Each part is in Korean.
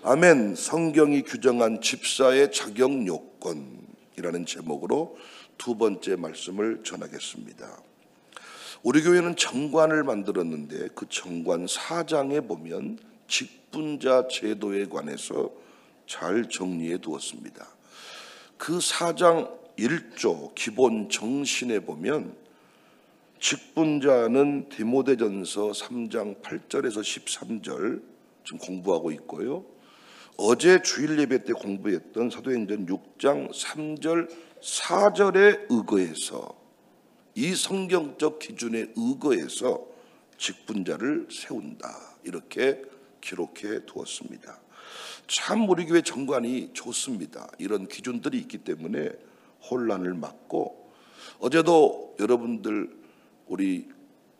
아멘. 성경이 규정한 집사의 자격 요건이라는 제목으로 두 번째 말씀을 전하겠습니다. 우리 교회는 정관을 만들었는데 그 정관 4장에 보면 직분자 제도에 관해서 잘 정리해 두었습니다. 그 4장 1조 기본 정신에 보면 직분자는 디모데전서 3장 8절에서 13절 지금 공부하고 있고요. 어제 주일 예배 때 공부했던 사도행전 6장 3절 4절에 의거해서 이 성경적 기준에 의거해서 직분자를 세운다 이렇게 기록해 두었습니다. 참 우리 교회 정관이 좋습니다. 이런 기준들이 있기 때문에 혼란을 막고, 어제도 여러분들 우리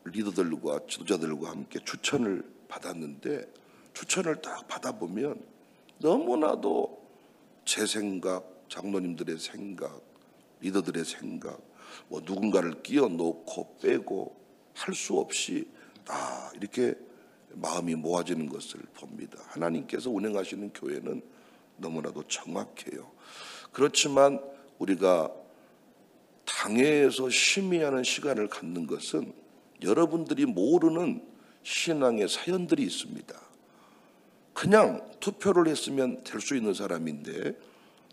리더들과 지도자들과 함께 추천을 받았는데 추천을 딱 받아보면 너무나도 제 생각, 장로님들의 생각, 리더들의 생각, 누군가를 끼워 넣고 빼고 할 수 없이 다 이렇게 마음이 모아지는 것을 봅니다. 하나님께서 운행하시는 교회는 너무나도 정확해요. 그렇지만 우리가 당회에서 심의하는 시간을 갖는 것은 여러분들이 모르는 신앙의 사연들이 있습니다. 그냥 투표를 했으면 될 수 있는 사람인데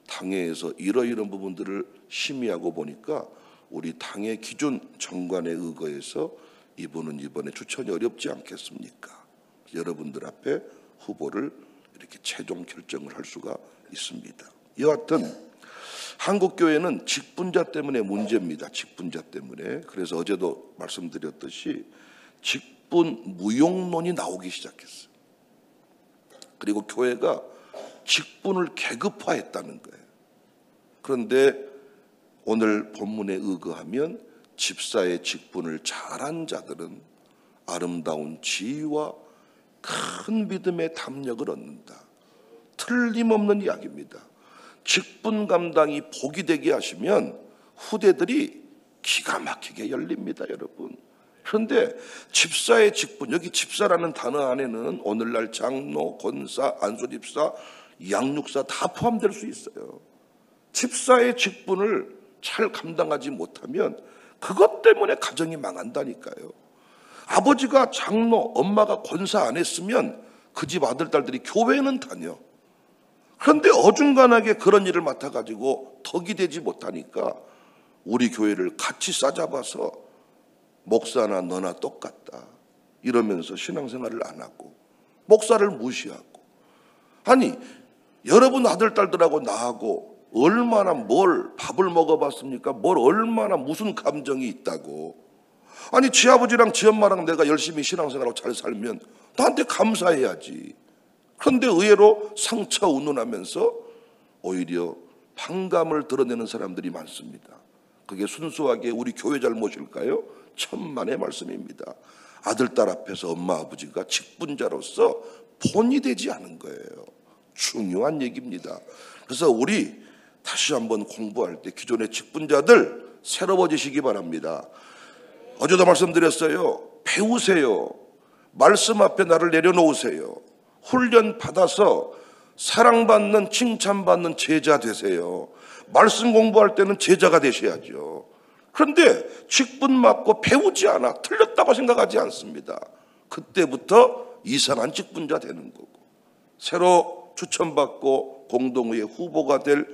당회에서 이러이러한 부분들을 심의하고 보니까 우리 당회 기준 정관에 의거해서 이분은 이번에 추천이 어렵지 않겠습니까? 여러분들 앞에 후보를 이렇게 최종 결정을 할 수가 있습니다. 여하튼 한국교회는 직분자 때문에 문제입니다. 직분자 때문에. 그래서 어제도 말씀드렸듯이 직분 무용론이 나오기 시작했어요. 그리고 교회가 직분을 계급화했다는 거예요. 그런데 오늘 본문에 의거하면 집사의 직분을 잘한 자들은 아름다운 지위와 큰 믿음의 담력을 얻는다. 틀림없는 이야기입니다. 직분 감당이 복이 되게 하시면 후대들이 기가 막히게 열립니다, 여러분. 그런데 집사의 직분, 여기 집사라는 단어 안에는 오늘날 장로, 권사, 안수집사, 양육사 다 포함될 수 있어요. 집사의 직분을 잘 감당하지 못하면 그것 때문에 가정이 망한다니까요. 아버지가 장로, 엄마가 권사 안 했으면 그 집 아들, 딸들이 교회는 다녀. 그런데 어중간하게 그런 일을 맡아가지고 덕이 되지 못하니까 우리 교회를 같이 싸잡아서 목사나 너나 똑같다 이러면서 신앙생활을 안 하고 목사를 무시하고, 아니 여러분 아들 딸들하고 나하고 얼마나 뭘 밥을 먹어봤습니까? 뭘 얼마나 무슨 감정이 있다고. 아니 지 아버지랑 지 엄마랑 내가 열심히 신앙생활하고 잘 살면 나한테 감사해야지. 그런데 의외로 상처 운운하면서 오히려 반감을 드러내는 사람들이 많습니다. 그게 순수하게 우리 교회 잘못일까요? 천만의 말씀입니다. 아들, 딸 앞에서 엄마, 아버지가 직분자로서 본이 되지 않은 거예요. 중요한 얘기입니다. 그래서 우리 다시 한번 공부할 때 기존의 직분자들 새로워지시기 바랍니다. 어제도 말씀드렸어요. 배우세요. 말씀 앞에 나를 내려놓으세요. 훈련 받아서 사랑받는, 칭찬받는 제자 되세요. 말씀 공부할 때는 제자가 되셔야죠. 그런데 직분 맡고 배우지 않아, 틀렸다고 생각하지 않습니다. 그때부터 이상한 직분자 되는 거고, 새로 추천받고 공동의회 후보가 될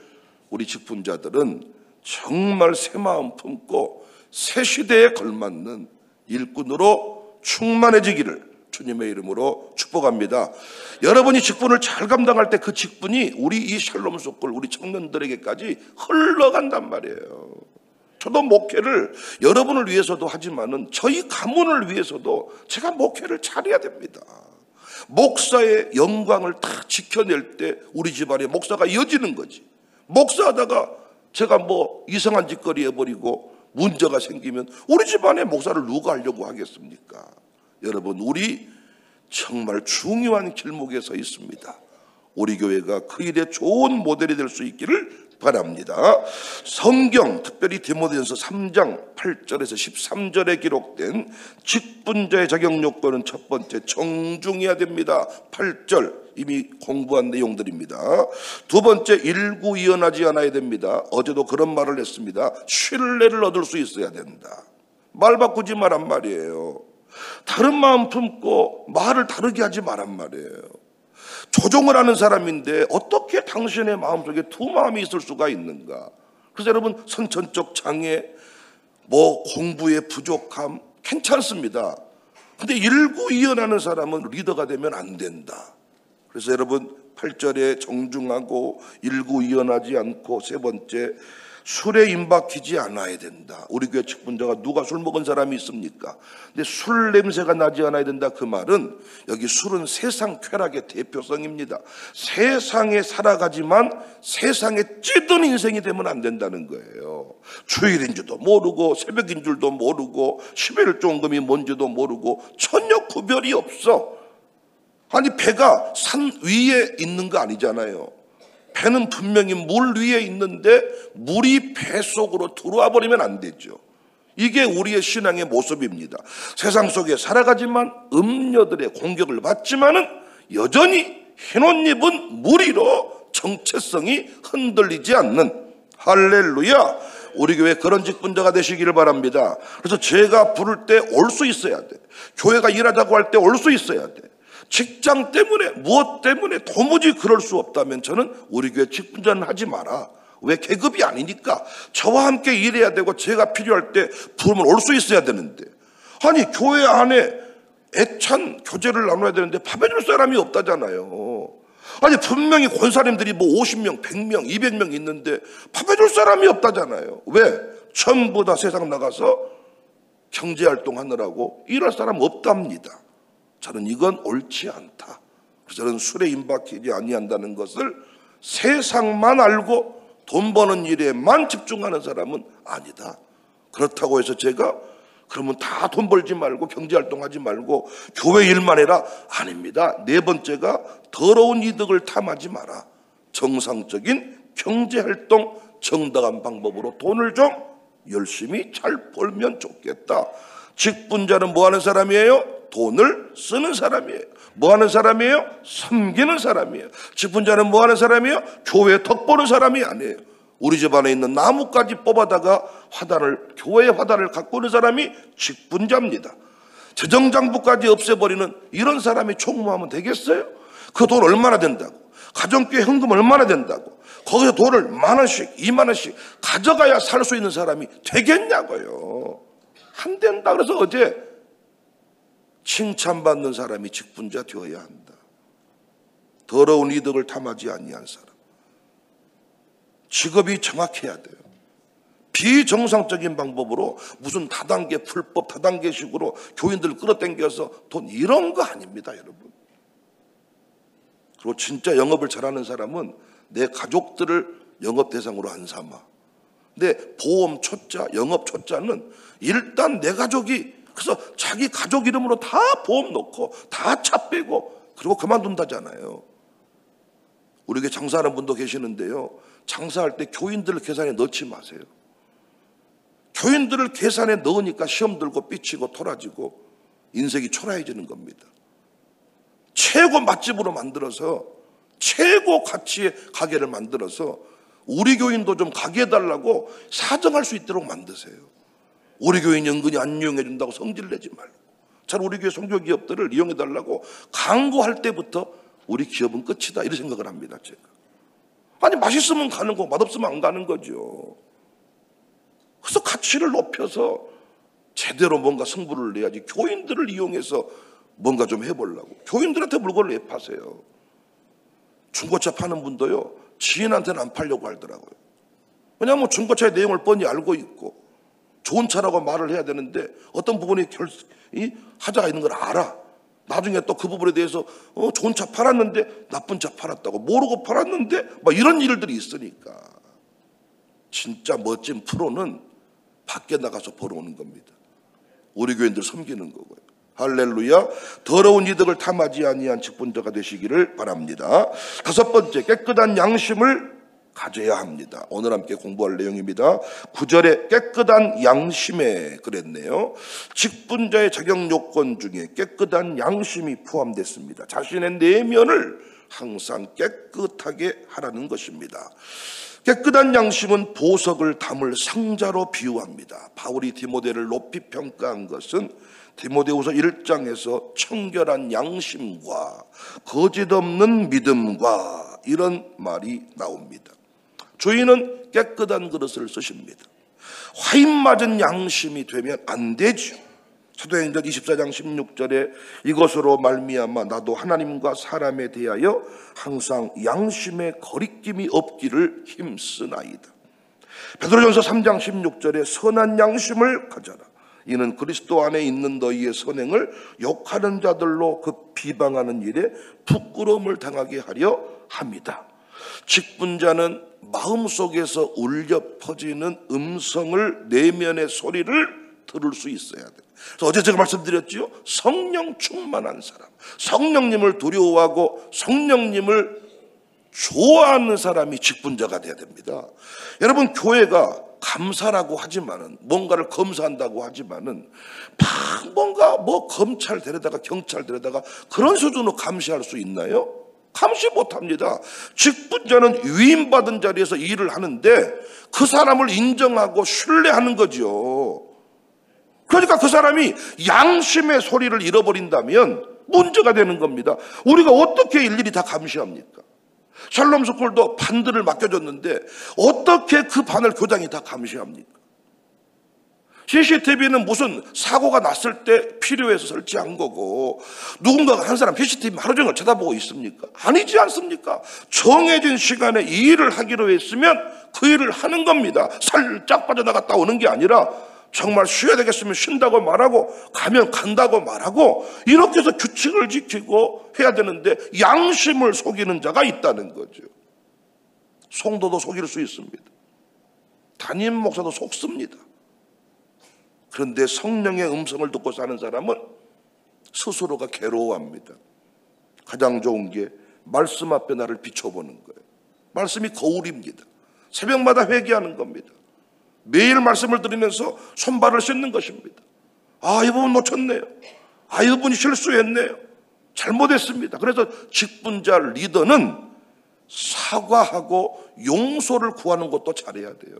우리 직분자들은 정말 새 마음 품고 새 시대에 걸맞는 일꾼으로 충만해지기를 주님의 이름으로 축복합니다. 여러분이 직분을 잘 감당할 때 그 직분이 우리 이 샬롬 속골 우리 청년들에게까지 흘러간단 말이에요. 저도 목회를 여러분을 위해서도 하지만은 저희 가문을 위해서도 제가 목회를 잘해야 됩니다. 목사의 영광을 다 지켜낼 때 우리 집안에 목사가 이어지는 거지. 목사하다가 제가 이상한 짓거리 해버리고 문제가 생기면 우리 집안에 목사를 누가 하려고 하겠습니까? 여러분, 우리 정말 중요한 길목에 서 있습니다. 우리 교회가 그 일에 좋은 모델이 될 수 있기를 바랍니다. 성경 특별히 디모데전서 3장 8절에서 13절에 기록된 직분자의 자격 요건은 첫 번째 정중해야 됩니다. 8절 이미 공부한 내용들입니다. 두 번째 일구이연하지 않아야 됩니다. 어제도 그런 말을 했습니다. 신뢰를 얻을 수 있어야 된다. 말 바꾸지 말란 말이에요. 다른 마음 품고 말을 다르게 하지 말란 말이에요. 조종을 하는 사람인데 어떻게 당신의 마음속에 두 마음이 있을 수가 있는가? 그래서 여러분 선천적 장애, 공부의 부족함 괜찮습니다. 근데 일구이연하는 사람은 리더가 되면 안 된다. 그래서 여러분 8절에 정중하고 일구이연하지 않고 세 번째 술에 임박히지 않아야 된다. 우리 교회 직분자가 누가 술 먹은 사람이 있습니까? 근데 술 냄새가 나지 않아야 된다. 그 말은 여기 술은 세상 쾌락의 대표성입니다. 세상에 살아가지만 세상에 찌든 인생이 되면 안 된다는 거예요. 주일인 줄도 모르고 새벽인 줄도 모르고 11조원금이 뭔지도 모르고 전혀 구별이 없어. 아니 배가 산 위에 있는 거 아니잖아요. 배는 분명히 물 위에 있는데 물이 배 속으로 들어와 버리면 안 되죠. 이게 우리의 신앙의 모습입니다. 세상 속에 살아가지만 음녀들의 공격을 받지만은 여전히 흰옷 입은 무리로 정체성이 흔들리지 않는, 할렐루야, 우리 교회 그런 직분자가 되시기를 바랍니다. 그래서 제가 부를 때 올 수 있어야 돼. 교회가 일하자고 할 때 올 수 있어야 돼. 직장 때문에 무엇 때문에 도무지 그럴 수 없다면 저는 우리 교회 직분자는 하지 마라. 왜? 계급이 아니니까. 저와 함께 일해야 되고 제가 필요할 때 부르면 올 수 있어야 되는데, 아니 교회 안에 애찬 교제를 나눠야 되는데 밥해줄 사람이 없다잖아요. 아니 분명히 권사님들이 50명, 100명, 200명 있는데 밥해줄 사람이 없다잖아요. 왜? 전부 다 세상 나가서 경제활동하느라고 일할 사람 없답니다. 저는 이건 옳지 않다. 그래서 저는 술에 임박히지 아니한다는 것을 세상만 알고 돈 버는 일에만 집중하는 사람은 아니다. 그렇다고 해서 제가 그러면 다 돈 벌지 말고 경제활동하지 말고 교회 일만 해라? 아닙니다. 네 번째가 더러운 이득을 탐하지 마라. 정상적인 경제활동, 정당한 방법으로 돈을 좀 열심히 잘 벌면 좋겠다. 직분자는 뭐 하는 사람이에요? 돈을 쓰는 사람이에요. 뭐 하는 사람이에요? 섬기는 사람이에요. 직분자는 뭐 하는 사람이에요? 교회 덕 보는 사람이 아니에요. 우리 집 안에 있는 나무까지 뽑아다가 교회의 화단을 가꾸는 사람이 직분자입니다. 재정장부까지 없애버리는 이런 사람이 총무하면 되겠어요? 그 돈 얼마나 된다고? 가정교회 헌금 얼마나 된다고? 거기서 돈을 10,000원씩 20,000원씩 가져가야 살 수 있는 사람이 되겠냐고요. 안 된다. 그래서 어제 칭찬받는 사람이 직분자 되어야 한다. 더러운 이득을 탐하지 아니한 사람. 직업이 정확해야 돼요. 비정상적인 방법으로 무슨 다단계 풀법, 다단계식으로 교인들 끌어당겨서 돈, 이런 거 아닙니다, 여러분. 그리고 진짜 영업을 잘하는 사람은 내 가족들을 영업 대상으로 안 삼아. 근데 보험 초자, 영업 초자는 일단 내 가족이, 그래서 자기 가족 이름으로 다 보험 넣고 다 차 빼고 그리고 그만둔다잖아요. 우리 교회 장사하는 분도 계시는데요, 장사할 때 교인들을 계산에 넣지 마세요. 교인들을 계산에 넣으니까 시험 들고 삐치고 토라지고 인생이 초라해지는 겁니다. 최고 맛집으로 만들어서 최고 가치의 가게를 만들어서 우리 교인도 좀 가게 해달라고 사정할 수 있도록 만드세요. 우리 교인이 은근히 안 이용해 준다고 성질 내지 말고, 잘 우리 교회 선교기업들을 이용해 달라고 강구할 때부터 우리 기업은 끝이다, 이런 생각을 합니다, 제가. 아니 맛있으면 가는 거, 맛없으면 안 가는 거죠. 그래서 가치를 높여서 제대로 뭔가 승부를 내야지. 교인들을 이용해서 뭔가 좀 해보려고 교인들한테 물건을 왜 파세요? 중고차 파는 분도요, 지인한테는 안 팔려고 하더라고요. 왜냐하면 중고차의 내용을 뻔히 알고 있고 좋은 차라고 말을 해야 되는데 어떤 부분이 하자가 있는 걸 알아. 나중에 또 그 부분에 대해서 좋은 차 팔았는데 나쁜 차 팔았다고, 모르고 팔았는데 막 이런 일들이 있으니까. 진짜 멋진 프로는 밖에 나가서 벌어오는 겁니다. 우리 교인들 섬기는 거고요. 할렐루야. 더러운 이득을 탐하지 아니한 직분자가 되시기를 바랍니다. 다섯 번째, 깨끗한 양심을 가져야 합니다. 오늘 함께 공부할 내용입니다. 9절에 깨끗한 양심에 그랬네요. 직분자의 자격 요건 중에 깨끗한 양심이 포함됐습니다. 자신의 내면을 항상 깨끗하게 하라는 것입니다. 깨끗한 양심은 보석을 담을 상자로 비유합니다. 바울이 디모데를 높이 평가한 것은 디모데후서 1장에서 청결한 양심과 거짓 없는 믿음과 이런 말이 나옵니다. 주인은 깨끗한 그릇을 쓰십니다. 화인 맞은 양심이 되면 안 되죠. 사도행전 24장 16절에 이것으로 말미암아 나도 하나님과 사람에 대하여 항상 양심의 거리낌이 없기를 힘쓰나이다. 베드로전서 3장 16절에 선한 양심을 가져라. 이는 그리스도 안에 있는 너희의 선행을 욕하는 자들로 그 비방하는 일에 부끄러움을 당하게 하려 합니다. 직분자는 마음속에서 울려 퍼지는 음성을, 내면의 소리를 들을 수 있어야 돼요. 그래서 어제 제가 말씀드렸죠. 성령 충만한 사람, 성령님을 두려워하고 성령님을 좋아하는 사람이 직분자가 돼야 됩니다. 여러분, 교회가 감사라고 하지만은, 뭔가를 검사한다고 하지만은 막 뭔가 검찰 데려다가 경찰 데려다가 그런 수준으로 감시할 수 있나요? 감시 못합니다. 직분자는 위임받은 자리에서 일을 하는데 그 사람을 인정하고 신뢰하는 거죠. 그러니까 그 사람이 양심의 소리를 잃어버린다면 문제가 되는 겁니다. 우리가 어떻게 일일이 다 감시합니까? 샬롬 스쿨도 반들을 맡겨줬는데 어떻게 그 반을 교장이 다 감시합니까? CCTV는 무슨 사고가 났을 때 필요해서 설치한 거고, 누군가가 한 사람 CCTV 하루 종일 쳐다보고 있습니까? 아니지 않습니까? 정해진 시간에 이 일을 하기로 했으면 그 일을 하는 겁니다. 살짝 빠져나갔다 오는 게 아니라 정말 쉬어야 되겠으면 쉰다고 말하고 가면 간다고 말하고, 이렇게 해서 규칙을 지키고 해야 되는데 양심을 속이는 자가 있다는 거죠. 성도도 속일 수 있습니다. 담임 목사도 속습니다. 그런데 성령의 음성을 듣고 사는 사람은 스스로가 괴로워합니다. 가장 좋은 게 말씀 앞에 나를 비춰보는 거예요. 말씀이 거울입니다. 새벽마다 회개하는 겁니다. 매일 말씀을 들으면서 손발을 씻는 것입니다. 아, 이 부분 놓쳤네요. 아, 이 부분이 실수했네요. 잘못했습니다. 그래서 직분자 리더는 사과하고 용서를 구하는 것도 잘해야 돼요.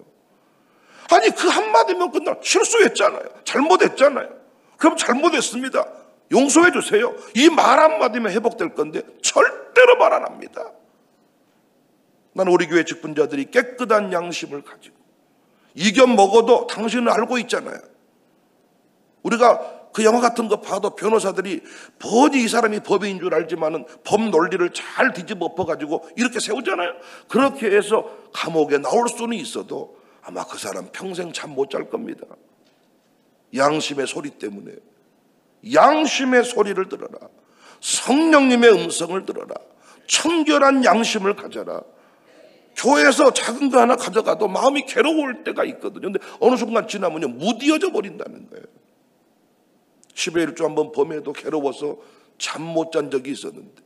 아니, 그 한마디면 끝나. 실수했잖아요. 잘못했잖아요. 그럼 잘못했습니다. 용서해 주세요. 이 말 한마디면 회복될 건데 절대로 말 안 합니다. 나는 우리 교회 직분자들이 깨끗한 양심을 가지고, 이겨 먹어도 당신은 알고 있잖아요. 우리가 그 영화 같은 거 봐도 변호사들이 뻔히 이 사람이 법인인 줄 알지만은 법 논리를 잘 뒤집어 엎어가지고 이렇게 세우잖아요. 그렇게 해서 감옥에 나올 수는 있어도 아마 그 사람 평생 잠 못 잘 겁니다. 양심의 소리 때문에. 양심의 소리를 들어라. 성령님의 음성을 들어라. 청결한 양심을 가져라. 교회에서 작은 거 하나 가져가도 마음이 괴로울 때가 있거든요. 근데 어느 순간 지나면요, 무디어져 버린다는 거예요. 10의 1조 한번 범해도 괴로워서 잠 못 잔 적이 있었는데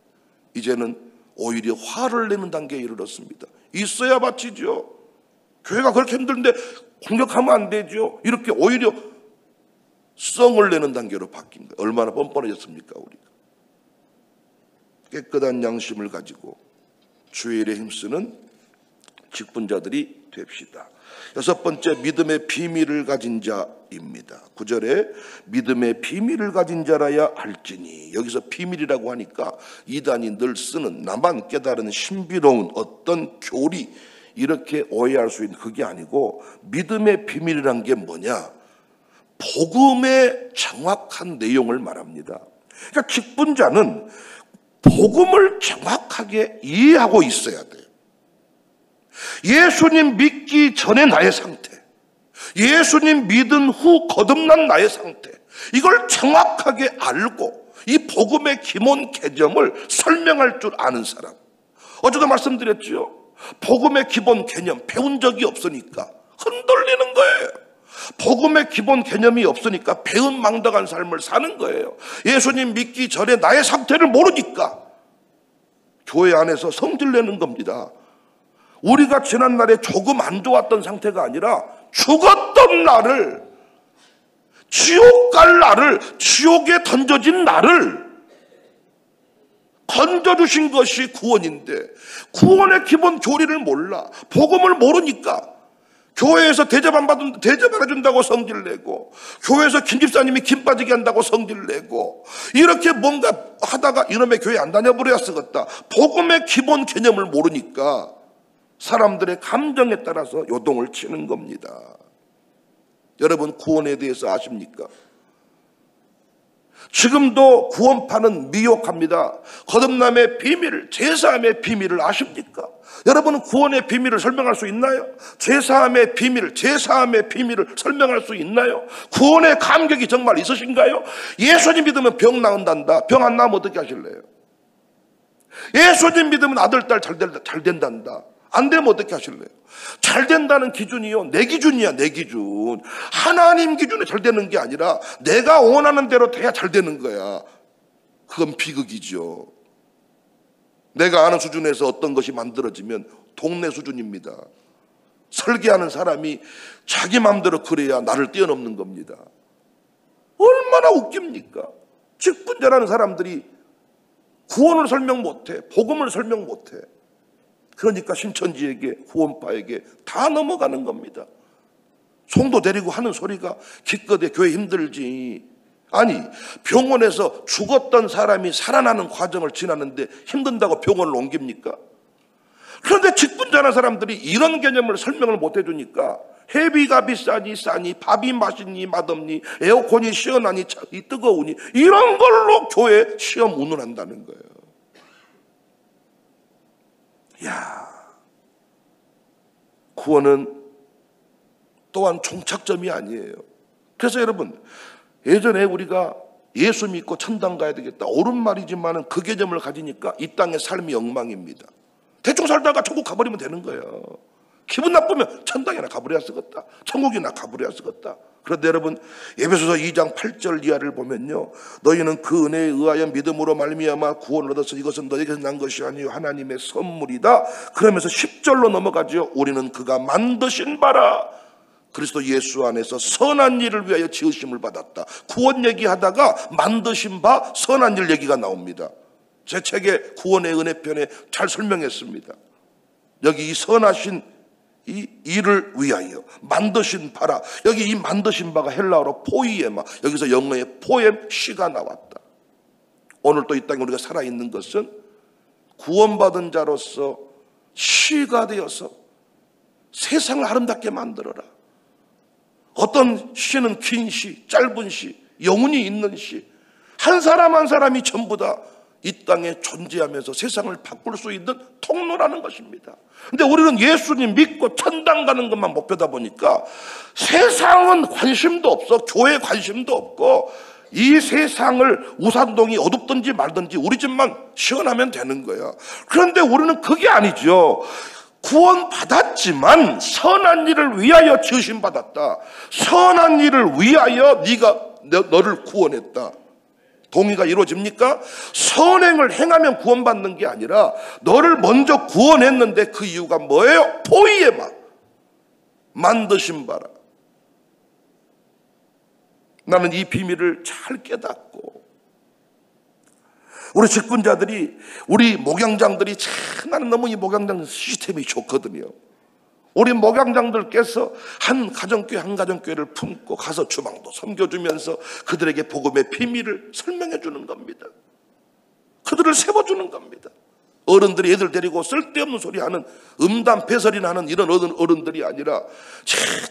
이제는 오히려 화를 내는 단계에 이르렀습니다. 있어야 바치죠. 교회가 그렇게 힘든데 공격하면 안 되죠. 이렇게 오히려 성을 내는 단계로 바뀐 거예요. 얼마나 뻔뻔해졌습니까, 우리가. 깨끗한 양심을 가지고 주의 일에 힘쓰는 직분자들이 됩시다. 여섯 번째, 믿음의 비밀을 가진 자입니다. 9절에 믿음의 비밀을 가진 자라야 할지니, 여기서 비밀이라고 하니까 이단이 늘 쓰는 나만 깨달은 신비로운 어떤 교리, 이렇게 오해할 수 있는 그게 아니고, 믿음의 비밀이란 게 뭐냐? 복음의 정확한 내용을 말합니다. 그러니까 직분자는 복음을 정확하게 이해하고 있어야 돼요. 예수님 믿기 전에 나의 상태, 예수님 믿은 후 거듭난 나의 상태, 이걸 정확하게 알고 이 복음의 기본 개념을 설명할 줄 아는 사람. 어제도 말씀드렸죠. 복음의 기본 개념 배운 적이 없으니까 흔들리는 거예요. 복음의 기본 개념이 없으니까 배은망덕한 삶을 사는 거예요. 예수님 믿기 전에 나의 상태를 모르니까 교회 안에서 성질내는 겁니다. 우리가 지난날에 조금 안 좋았던 상태가 아니라 죽었던 나를, 지옥 갈 나를, 지옥에 던져진 나를 건져주신 것이 구원인데, 구원의 기본 교리를 몰라, 복음을 모르니까 교회에서 대접 안 해준다고 성질 내고, 교회에서 김집사님이 김 빠지게 한다고 성질 내고, 이렇게 뭔가 하다가 이놈의 교회 안 다녀버려야 쓰겠다. 복음의 기본 개념을 모르니까 사람들의 감정에 따라서 요동을 치는 겁니다. 여러분, 구원에 대해서 아십니까? 지금도 구원파는 미혹합니다. 거듭남의 비밀, 제사함의 비밀을 아십니까? 여러분은 구원의 비밀을 설명할 수 있나요? 제사함의 비밀, 제사함의 비밀을 설명할 수 있나요? 구원의 감격이 정말 있으신가요? 예수님 믿으면 병 나은단다. 병 안 나으면 어떻게 하실래요? 예수님 믿으면 아들, 딸 잘 된단다. 안 되면 어떻게 하실래요? 잘 된다는 기준이요, 내 기준이야, 내 기준. 하나님 기준에 잘 되는 게 아니라 내가 원하는 대로 돼야 잘 되는 거야. 그건 비극이죠. 내가 아는 수준에서 어떤 것이 만들어지면 동네 수준입니다. 설계하는 사람이 자기 마음대로 그래야 나를 뛰어넘는 겁니다. 얼마나 웃깁니까? 직분자라는 사람들이 구원을 설명 못해, 복음을 설명 못해. 그러니까 신천지에게, 구원파에게 다 넘어가는 겁니다. 성도 데리고 하는 소리가 기껏해 교회 힘들지. 아니, 병원에서 죽었던 사람이 살아나는 과정을 지나는데 힘든다고 병원을 옮깁니까? 그런데 직분자라는 사람들이 이런 개념을 설명을 못 해주니까 회비가 비싸니 싸니, 밥이 맛있니 맛없니, 에어컨이 시원하니 뜨거우니, 이런 걸로 교회 시험 운운한다는 거예요. 야, 구원은 또한 종착점이 아니에요. 그래서 여러분, 예전에 우리가 예수 믿고 천당 가야 되겠다, 옳은 말이지만 그 개념을 가지니까 이 땅의 삶이 엉망입니다. 대충 살다가 천국 가버리면 되는 거예요. 기분 나쁘면 천당이나 가버려야 쓰겠다, 천국이나 가버려야 쓰겠다. 그런데 여러분, 에베소서 2장 8절 이하를 보면요, 너희는 그 은혜에 의하여 믿음으로 말미암아 구원을 얻어서 이것은 너희에게서 난 것이 아니요 하나님의 선물이다. 그러면서 10절로 넘어가죠. 우리는 그가 만드신 바라 그리스도 예수 안에서 선한 일을 위하여 지으심을 받았다. 구원 얘기하다가 만드신 바 선한 일 얘기가 나옵니다. 제 책에 구원의 은혜편에 잘 설명했습니다. 여기 이 선하신 이 일을 위하여 만드신 바라, 여기 이 만드신 바가 헬라어로 포이에마, 여기서 영어의 포엠 시가 나왔다. 오늘 또 이 땅에 우리가 살아있는 것은 구원받은 자로서 시가 되어서 세상을 아름답게 만들어라. 어떤 시는 긴 시, 짧은 시, 영혼이 있는 시, 한 사람 한 사람이 전부 다 이 땅에 존재하면서 세상을 바꿀 수 있는 통로라는 것입니다. 근데 우리는 예수님 믿고 천당 가는 것만 목표다 보니까 세상은 관심도 없어, 교회에 관심도 없고, 이 세상을 우산동이 어둡든지 말든지 우리 집만 시원하면 되는 거야. 그런데 우리는 그게 아니죠. 구원 받았지만 선한 일을 위하여 지으심 받았다. 선한 일을 위하여 너를 구원했다. 동의가 이루어집니까? 선행을 행하면 구원받는 게 아니라 너를 먼저 구원했는데 그 이유가 뭐예요? 포이에마, 만드신 바라. 나는 이 비밀을 잘 깨닫고, 우리 직분자들이, 우리 목양장들이 참, 나는 너무 이 목양장 시스템이 좋거든요. 우리 목양장들께서 한 가정교회를 품고 가서 주방도 섬겨주면서 그들에게 복음의 비밀을 설명해 주는 겁니다. 그들을 세워주는 겁니다. 어른들이 애들 데리고 쓸데없는 소리 하는, 음담 배설이나 하는 이런 어른들이 아니라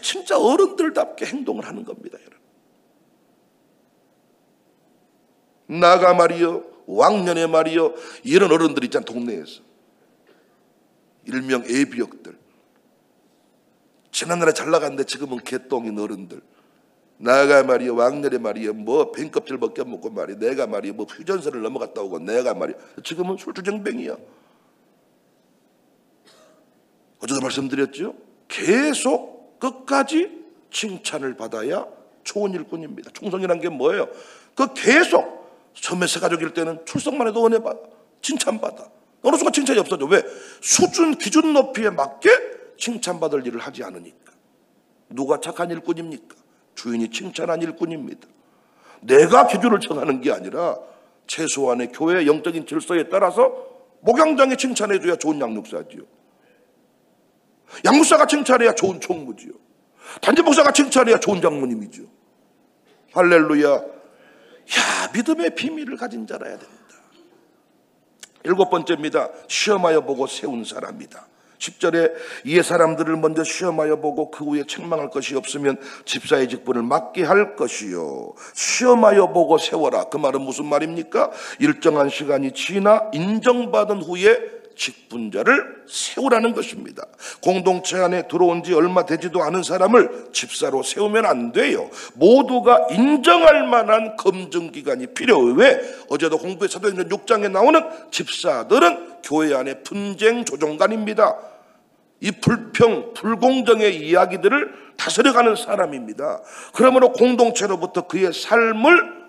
진짜 어른들답게 행동을 하는 겁니다. 여러분, 나가 말이요, 왕년에 말이요, 이런 어른들 있잖아, 동네에서. 일명 애비역들. 지난날에 잘 나갔는데 지금은 개똥인 어른들. 나가 말이요, 왕년에 말이요, 뭐 뱀껍질 벗겨 먹고 말이요, 내가 말이요, 뭐 휴전선을 넘어갔다 오고, 내가 말이요, 지금은 술주정뱅이야. 어제도 말씀드렸죠? 계속 끝까지 칭찬을 받아야 좋은 일꾼입니다. 충성이란 게 뭐예요? 그 계속 처음에 새 가족일 때는 출석만 해도 은혜 받아, 칭찬받아. 어느 순간 칭찬이 없어져. 왜? 수준 기준 높이에 맞게 칭찬받을 일을 하지 않으니까. 누가 착한 일꾼입니까? 주인이 칭찬한 일꾼입니다. 내가 기준을 정하는 게 아니라 최소한의 교회의 영적인 질서에 따라서 목양장이 칭찬해줘야 좋은 양육사지요. 양육사가 칭찬해야 좋은 총무지요. 단지 목사가 칭찬해야 좋은 장모님이죠. 할렐루야. 야, 믿음의 비밀을 가진 자라야 됩니다. 7번째입니다. 시험하여 보고 세운 사람이다. 10절에 이에 사람들을 먼저 시험하여 보고 그 후에 책망할 것이 없으면 집사의 직분을 맡게 할 것이요. 시험하여 보고 세워라. 그 말은 무슨 말입니까? 일정한 시간이 지나 인정받은 후에 직분자를 세우라는 것입니다. 공동체 안에 들어온 지 얼마 되지도 않은 사람을 집사로 세우면 안 돼요. 모두가 인정할 만한 검증기간이 필요해요. 왜? 어제도 공부의 사도행전 6장에 나오는 집사들은 교회 안의 분쟁 조정관입니다. 이 불평, 불공정의 이야기들을 다스려가는 사람입니다. 그러므로 공동체로부터 그의 삶을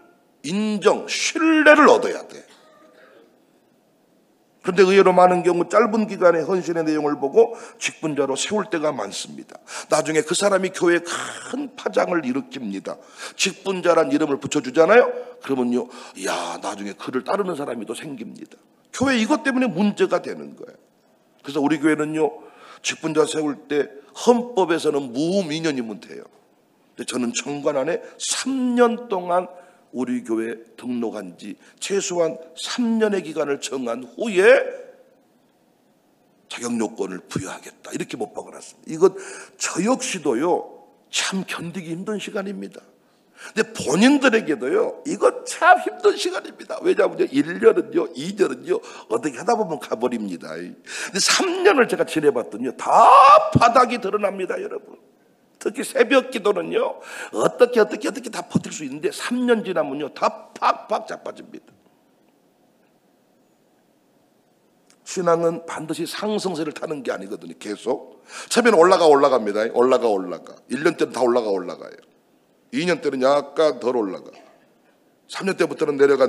인정, 신뢰를 얻어야 돼. 그런데 의외로 많은 경우 짧은 기간에 헌신의 내용을 보고 직분자로 세울 때가 많습니다. 나중에 그 사람이 교회에 큰 파장을 일으킵니다. 직분자란 이름을 붙여주잖아요. 그러면요, 야, 나중에 그를 따르는 사람이 또 생깁니다. 교회 이것 때문에 문제가 되는 거예요. 그래서 우리 교회는요, 직분자 세울 때 헌법에서는 무민연이면 돼요. 근데 저는 청관 안에 3년 동안 우리 교회 등록한 지 최소한 3년의 기간을 정한 후에 자격 요건을 부여하겠다, 이렇게 못 박아놨습니다. 이건 저 역시도요, 참 견디기 힘든 시간입니다. 근데 본인들에게도요, 이거 참 힘든 시간입니다. 왜냐하면 1년은요, 2년은요, 어떻게 하다 보면 가버립니다. 근데 3년을 제가 지내봤더니 다 바닥이 드러납니다, 여러분. 특히 새벽 기도는요, 어떻게 다 버틸 수 있는데 3년 지나면요, 다 팍팍 자빠집니다. 신앙은 반드시 상승세를 타는 게 아니거든요. 계속 처음에는 올라갑니다. 올라가 1년 때는 다 올라가요. 2년 때는 약간 덜 올라가. 3년 때부터는 내려가.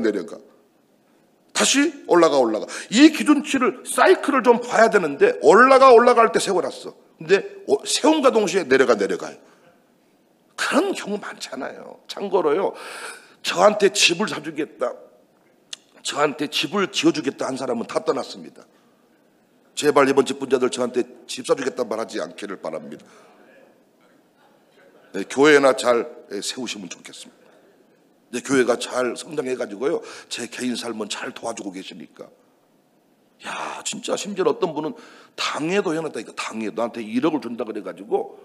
다시 올라가. 이 기준치를, 사이클을 좀 봐야 되는데 올라갈 때 세워놨어. 근데 세움과 동시에 내려가요. 그런 경우 많잖아요. 참고로요, 저한테 집을 사주겠다, 저한테 집을 지어주겠다 한 사람은 다 떠났습니다. 제발 이번 직분자들 저한테 집 사주겠다는 말 하지 않기를 바랍니다. 네, 교회나 잘 세우시면 좋겠습니다. 네, 교회가 잘 성장해가지고요, 제 개인 삶은 잘 도와주고 계시니까. 야, 진짜 심지어 어떤 분은 당회도 해놨다니까. 당회 나한테 1억을 준다 그래가지고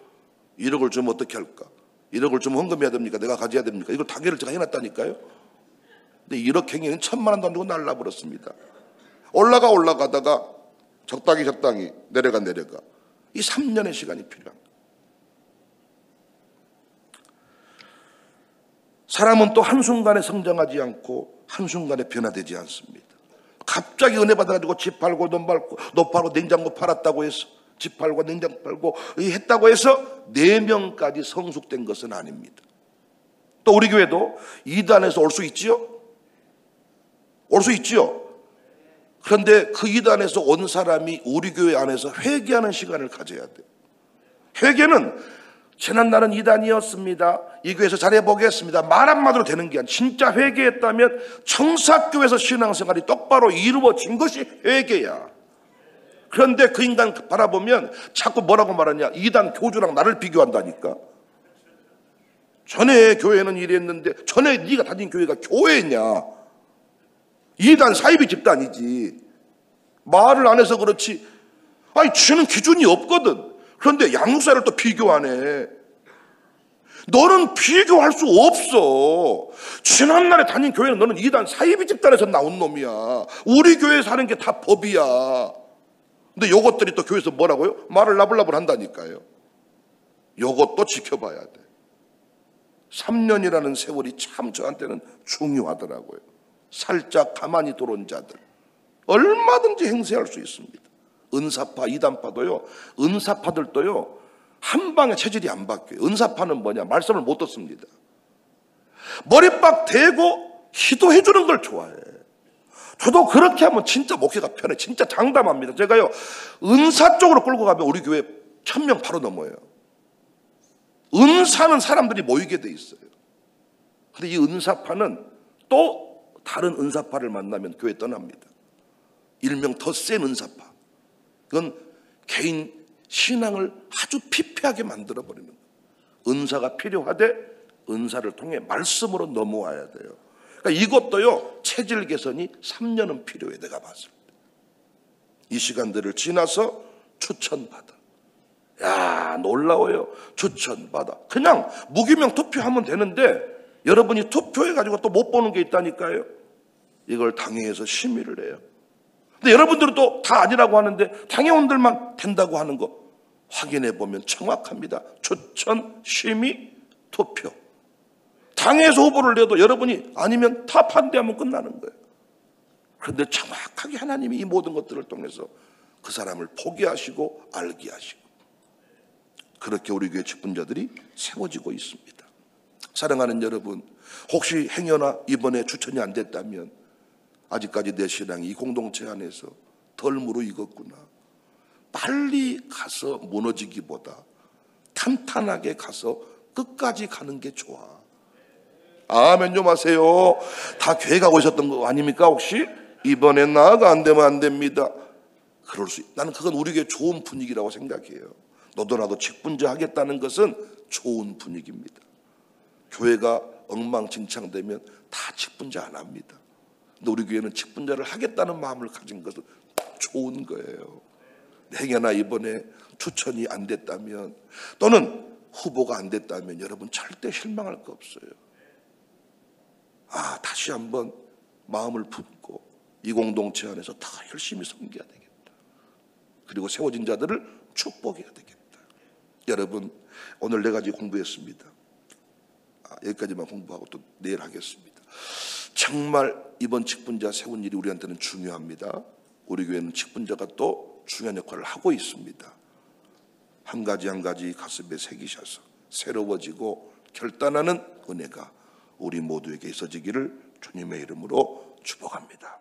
1억을 주면 어떻게 할까? 1억을 주면 헌금해야 됩니까? 내가 가져야 됩니까? 이걸 당회를 제가 해놨다니까요. 근데 1억 행위는 1,000만 원도 안 주고 날라버렸습니다. 올라가다가 적당히 내려가. 이 3년의 시간이 필요합니다. 사람은 또 한순간에 성장하지 않고 한순간에 변화되지 않습니다. 갑자기 은혜 받아가지고 집 팔고 돈 팔고 냉장고 팔았다고 해서, 집 팔고 냉장고 팔고 했다고 해서 4명까지 성숙된 것은 아닙니다. 또 우리 교회도 이단에서 올 수 있지요? 올 수 있지요? 그런데 그 이단에서 온 사람이 우리 교회 안에서 회개하는 시간을 가져야 돼요. 회개는 지난 날은 이단이었습니다, 이 교회에서 잘해보겠습니다, 말 한마디로 되는 게 아니라 진짜 회개했다면 청사교회에서 신앙생활이 똑바로 이루어진 것이 회개야. 그런데 그 인간 바라보면 자꾸 뭐라고 말하냐, 이단 교주랑 나를 비교한다니까. 전에 교회는 이랬는데, 전에 네가 다닌 교회가 교회냐? 이단 사이비 집단이지. 말을 안 해서 그렇지, 아니 주는 기준이 없거든. 그런데 양육사를 또 비교하네. 너는 비교할 수 없어. 지난날에 다닌 교회는 너는 이단 사이비 집단에서 나온 놈이야. 우리 교회에서 하는 게 다 법이야. 근데 요것들이 또 교회에서 뭐라고요? 말을 나불나불 한다니까요. 요것도 지켜봐야 돼. 3년이라는 세월이 참 저한테는 중요하더라고요. 살짝 가만히 들어온 자들 얼마든지 행세할 수 있습니다. 은사파, 이단파도요, 은사파들도요, 한 방에 체질이 안 바뀌어요. 은사파는 뭐냐? 말씀을 못 듣습니다. 머리빡 대고 기도해 주는 걸 좋아해. 저도 그렇게 하면 진짜 목회가 편해. 진짜 장담합니다. 제가요, 은사 쪽으로 끌고 가면 우리 교회 1000명 바로 넘어요. 은사는 사람들이 모이게 돼 있어요. 근데 이 은사파는 또 다른 은사파를 만나면 교회 떠납니다. 일명 더 센 은사파. 그건 개인 신앙을 아주 피폐하게 만들어버리는 거예요. 은사가 필요하되 은사를 통해 말씀으로 넘어와야 돼요. 그러니까 이것도요, 체질 개선이 3년은 필요해. 내가 봤을 때 이 시간들을 지나서 추천받아. 야, 놀라워요. 추천받아. 그냥 무기명 투표하면 되는데 여러분이 투표해가지고 또 못 보는 게 있다니까요. 이걸 당회에서 심의를 해요. 근데 여러분들은 또 다 아니라고 하는데 당회원들만 된다고 하는 거 확인해 보면 정확합니다. 추천, 심의, 투표. 당에서 후보를 내도 여러분이 아니면 다 반대하면 끝나는 거예요. 그런데 정확하게 하나님이 이 모든 것들을 통해서 그 사람을 포기하시고 알게 하시고, 그렇게 우리 교회 직분자들이 세워지고 있습니다. 사랑하는 여러분, 혹시 행여나 이번에 추천이 안 됐다면 아직까지 내 신앙이 이 공동체 안에서 덜 무르익었구나. 빨리 가서 무너지기보다 탄탄하게 가서 끝까지 가는 게 좋아. 아멘 좀 하세요. 다 교회 가고 있었던 거 아닙니까? 혹시 이번엔 나가 안 되면 안 됩니다. 그럴 수 나는 그건 우리 교회 좋은 분위기라고 생각해요. 너도 나도 직분자 하겠다는 것은 좋은 분위기입니다. 교회가 엉망진창되면 다 직분자 안 합니다. 근데 우리 교회는 직분자를 하겠다는 마음을 가진 것은 좋은 거예요. 행여나 이번에 추천이 안 됐다면 또는 후보가 안 됐다면 여러분 절대 실망할 거 없어요. 다시 한번 마음을 품고 이 공동체 안에서 더 열심히 섬겨야 되겠다. 그리고 세워진 자들을 축복해야 되겠다. 여러분, 오늘 4가지 공부했습니다. 여기까지만 공부하고 또 내일 하겠습니다. 정말 이번 직분자 세운 일이 우리한테는 중요합니다. 우리 교회는 직분자가 또 중요한 역할을 하고 있습니다. 한 가지 한 가지 가슴에 새기셔서 새로워지고 결단하는 은혜가 우리 모두에게 있어지기를 주님의 이름으로 축복합니다.